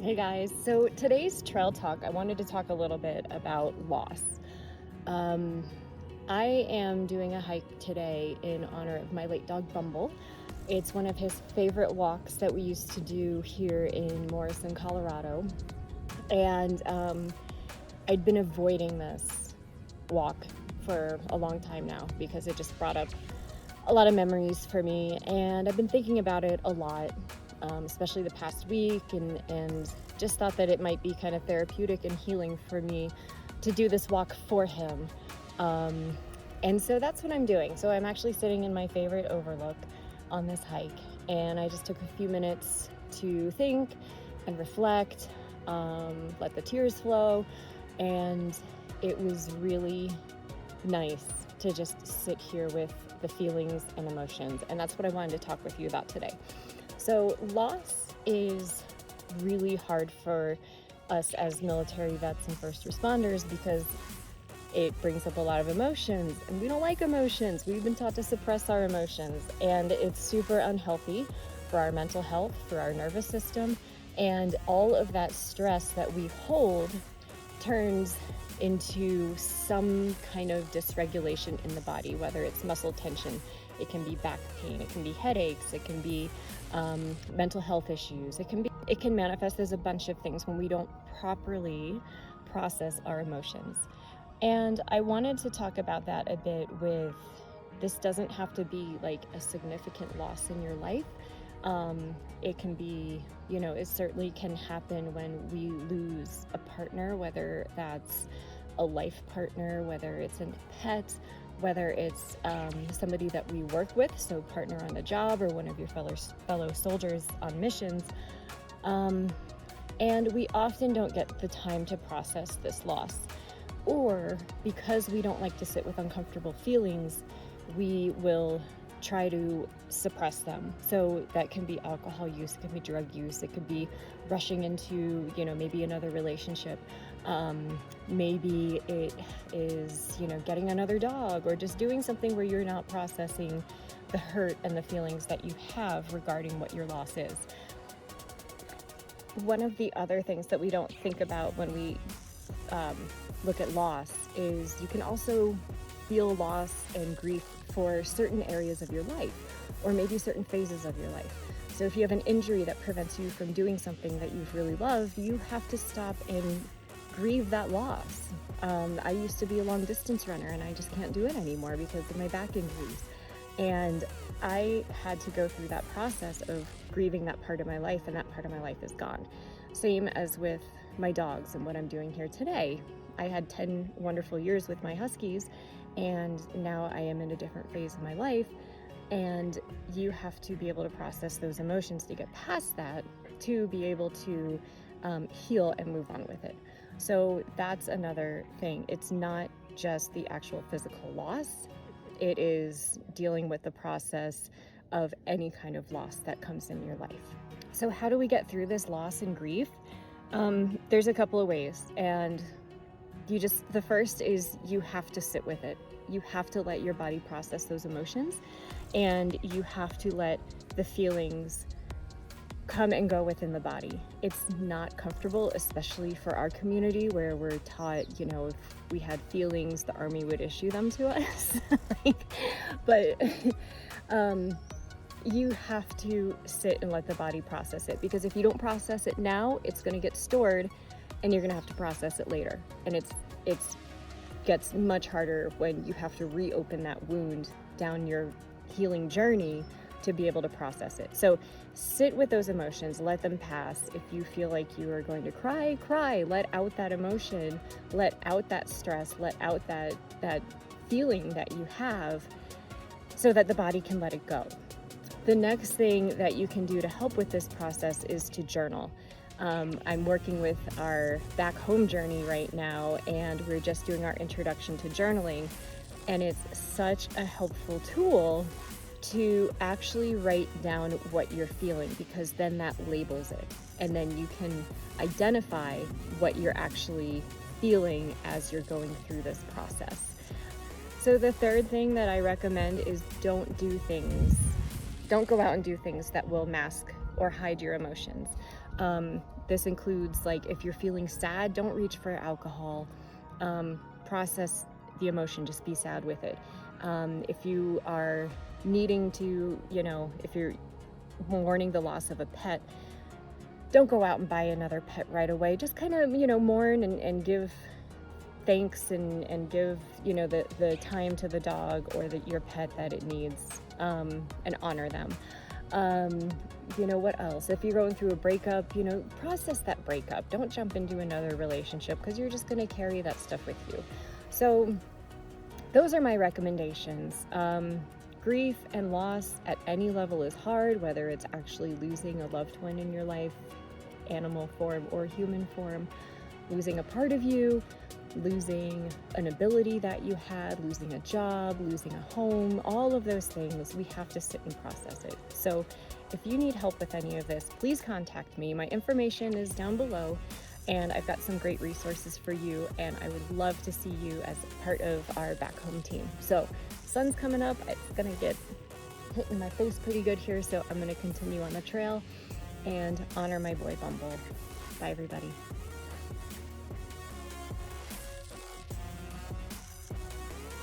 Hey guys, so today's trail talk, I wanted to talk a little bit about loss. Um, I am doing a hike today in honor of my late dog Bumble. It's one of his favorite walks that we used to do here in Morrison, Colorado. And I'd been avoiding this walk for a long time now because it just brought up a lot of memories for me. And I've been thinking about it a lot, especially the past week, and just thought that it might be kind of therapeutic and healing for me to do this walk for him. And so that's what I'm doing. So I'm actually sitting in my favorite overlook on this hike, and I just took a few minutes to think and reflect, let the tears flow, and it was really nice to just sit here with the feelings and emotions. And that's what I wanted to talk with you about today. So loss is really hard for us as military vets and first responders because it brings up a lot of emotions, and we don't like emotions. We've been taught to suppress our emotions, and it's super unhealthy for our mental health, for our nervous system, and all of that stress that we hold turns into some kind of dysregulation in the body, whether it's muscle tension, it can be back pain, it can be headaches, it can be mental health issues, it can manifest as a bunch of things when we don't properly process our emotions. And I wanted to talk about that a bit with, this doesn't have to be like a significant loss in your life. It can be, it certainly can happen when we lose a partner, whether that's a life partner, whether it's a pet, whether it's somebody that we work with, so partner on a job or one of your fellow soldiers on missions. And we often don't get the time to process this loss. Or because we don't like to sit with uncomfortable feelings, we will try to suppress them. So that can be alcohol use, it can be drug use, it could be rushing into, maybe another relationship. Maybe it is, getting another dog, or just doing something where you're not processing the hurt and the feelings that you have regarding what your loss is. One of the other things that we don't think about when we look at loss is you can also feel loss and grief for certain areas of your life, or maybe certain phases of your life. So if you have an injury that prevents you from doing something that you've really loved, you have to stop and grieve that loss. I used to be a long distance runner, and I just can't do it anymore because of my back injuries. And I had to go through that process of grieving that part of my life, and that part of my life is gone. Same as with my dogs and what I'm doing here today. I had 10 wonderful years with my Huskies, and now I am in a different phase of my life, and you have to be able to process those emotions to get past that, to be able to heal and move on with it. So that's another thing. It's not just the actual physical loss, it is dealing with the process of any kind of loss that comes in your life. So how do we get through this loss and grief? There's a couple of ways, and the first is you have to sit with it. You have to let your body process those emotions, and you have to let the feelings come and go within the body. It's not comfortable, especially for our community where we're taught, if we had feelings, the Army would issue them to us. But you have to sit and let the body process it, because if you don't process it now, it's going to get stored and you're going to have to process it later. And it gets much harder when you have to reopen that wound down your healing journey to be able to process it. So sit with those emotions, let them pass. If you feel like you are going to cry, let out that emotion, let out that stress, let out that feeling that you have, so that the body can let it go. The next thing that you can do to help with this process is to journal. I'm working with our back home journey right now, and we're just doing our introduction to journaling, and it's such a helpful tool to actually write down what you're feeling, because then that labels it, and then you can identify what you're actually feeling as you're going through this process. So the third thing that I recommend is don't go out and do things that will mask or hide your emotions. This includes, like, if you're feeling sad, don't reach for alcohol. Process the emotion, just be sad with it. If you are needing to, if you're mourning the loss of a pet, don't go out and buy another pet right away. Just kind of, mourn and give thanks and give, the time to the dog or your pet that it needs, and honor them. What else? If you're going through a breakup, process that breakup. Don't jump into another relationship, because you're just going to carry that stuff with you. So those are my recommendations. Grief and loss at any level is hard, whether it's actually losing a loved one in your life, animal form or human form, losing a part of you, losing an ability that you had, losing a job, losing a home, all of those things, we have to sit and process it. So if you need help with any of this, please contact me. My information is down below, and I've got some great resources for you, and I would love to see you as part of our back home team. So sun's coming up, it's gonna get hit in my face pretty good here, so I'm gonna continue on the trail and honor my boy Bumble. Bye everybody.